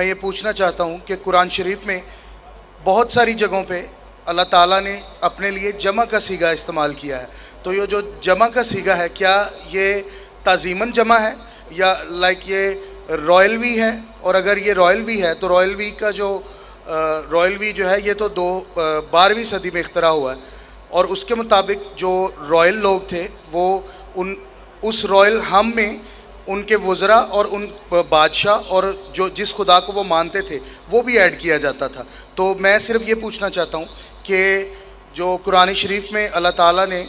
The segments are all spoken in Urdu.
میں یہ پوچھنا چاہتا ہوں کہ قرآن شریف میں بہت ساری جگہوں پہ اللہ تعالیٰ نے اپنے لیے جمع کا صیغہ استعمال کیا ہے، تو یہ جو جمع کا صیغہ ہے کیا یہ تعظیماً جمع ہے یا یہ رائل وی ہے؟ اور اگر یہ رائل وی ہے تو رائل وی کا رائل وی جو ہے یہ تو 12ویں صدی میں اختراع ہوا ہے، اور اس کے مطابق جو رائل لوگ تھے وہ اس رائل ہم میں ان کے وزراء اور ان بادشاہ اور جس خدا کو وہ مانتے تھے وہ بھی ایڈ کیا جاتا تھا۔ تو میں صرف یہ پوچھنا چاہتا ہوں کہ جو قرآن شریف میں اللہ تعالیٰ نے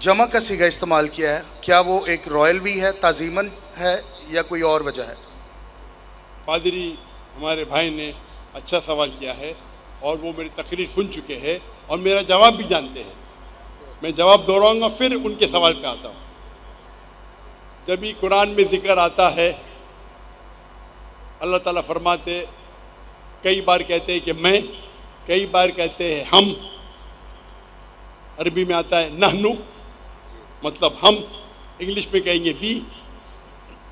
جمع کا صیغہ استعمال کیا ہے کیا وہ ایک رائل وی ہے، تعظیماً ہے یا کوئی اور وجہ ہے؟ پادری ہمارے بھائی نے اچھا سوال کیا ہے اور وہ میری تقریر سن چکے ہیں اور میرا جواب بھی جانتے ہیں۔ میں جواب دہراؤں گا پھر ان کے سوال پہ آتا ہوں۔ جب بھی قرآن میں ذکر آتا ہے اللہ تعالیٰ فرماتے، کئی بار کہتے ہیں کہ میں، کئی بار کہتے ہیں ہم، عربی میں آتا ہے نحنو مطلب ہم، انگلش میں کہیں گے وی۔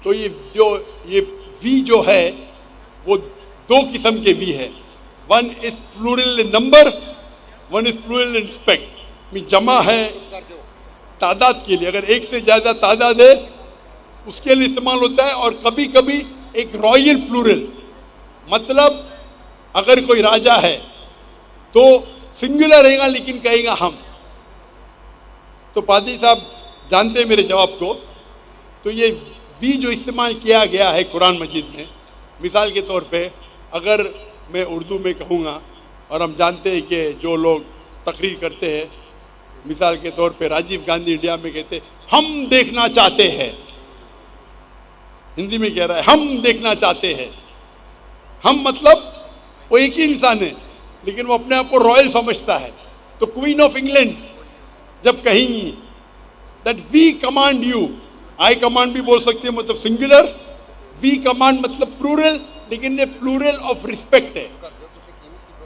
تو یہ وی جو ہے وہ دو قسم کے وی ہے، one is plural number, one is plural respect, جمع ہے تعداد کے لیے، اگر ایک سے زیادہ تعداد ہے اس کے لیے استعمال ہوتا ہے، اور کبھی کبھی ایک رائل پلورل، مطلب اگر کوئی راجہ ہے تو سنگولر رہے گا لیکن کہے گا ہم۔ تو پادری صاحب جانتے ہیں میرے جواب کو۔ تو یہ وی جو استعمال کیا گیا ہے قرآن مجید میں، مثال کے طور پہ اگر میں اردو میں کہوں گا، اور ہم جانتے ہیں کہ جو لوگ تقریر کرتے ہیں، مثال کے طور پہ راجیو گاندھی انڈیا میں کہتے ہیں ہم دیکھنا چاہتے ہیں، ہندی میں کہہ رہا ہے ہم دیکھنا چاہتے ہیں۔ ہم مطلب وہ ایک ہی انسان ہے لیکن وہ اپنے آپ کو رائل سمجھتا ہے۔ تو کوئین آف انگلینڈ جب کہیں گی that we command you, I command بھی بول سکتے ہیں مطلب سنگولر، وی کمانڈ مطلب پلورل، لیکن یہ پلورل آف رسپیکٹ ہے،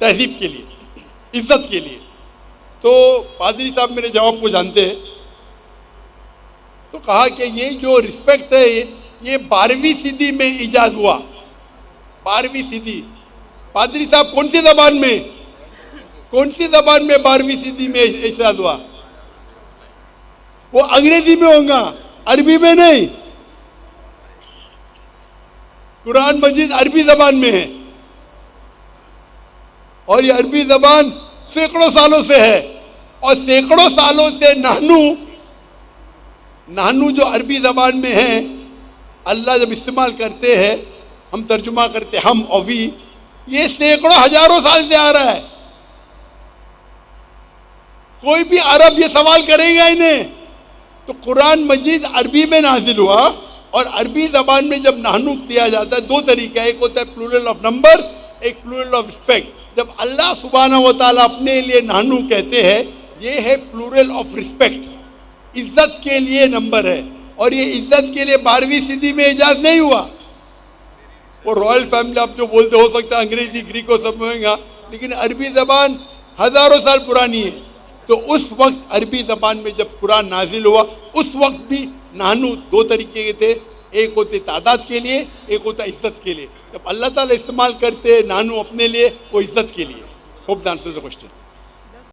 تہذیب کے لیے، عزت کے لیے۔ تو پادری صاحب میرے جواب کو جانتے ہیں، تو کہا کہ یہ جو رسپیکٹ ہے یہ 12ویں صدی میں ایجاد ہوا۔ 12ویں صدی، پادری صاحب کون سی زبان میں 12ویں صدی میں ایجاد ہوا؟ وہ انگریزی میں ہوگا، عربی میں نہیں۔ قرآن مجید عربی زبان میں ہے، اور یہ عربی زبان سینکڑوں سالوں سے ہے، اور سینکڑوں سالوں سے نحنو جو عربی زبان میں ہے، اللہ جب استعمال کرتے ہیں، ہم ترجمہ کرتے ہم اور وی، یہ سینکڑوں ہزاروں سال سے آ رہا ہے۔ کوئی بھی عرب یہ سوال کرے گا انہیں، تو قرآن مجید عربی میں نازل ہوا، اور عربی زبان میں جب نحنو کیا جاتا ہے دو طریقہ، ایک ہوتا ہے پلورل آف نمبر، ایک پلورل آف رسپیکٹ۔ جب اللہ سبحانہ و تعالیٰ اپنے لیے نحنو کہتے ہیں، یہ ہے پلورل آف رسپیکٹ، عزت کے لیے نمبر ہے، اور یہ عزت کے لیے 12ویں صدی میں ایجاد نہیں ہوا۔ وہ رائل فیملی آپ جو بولتے ہو سکتا ہے انگریزی گریکو سب میں ہوگا، لیکن عربی زبان ہزاروں سال پرانی ہے۔ تو اس وقت عربی زبان میں جب قرآن نازل ہوا، اس وقت بھی نحنو دو طریقے کے تھے، ایک ہوتے تعداد کے لیے، ایک ہوتا عزت کے لیے۔ جب اللہ تعالیٰ استعمال کرتے نحنو اپنے لیے، وہ عزت کے لیے۔ Hope the answers the question.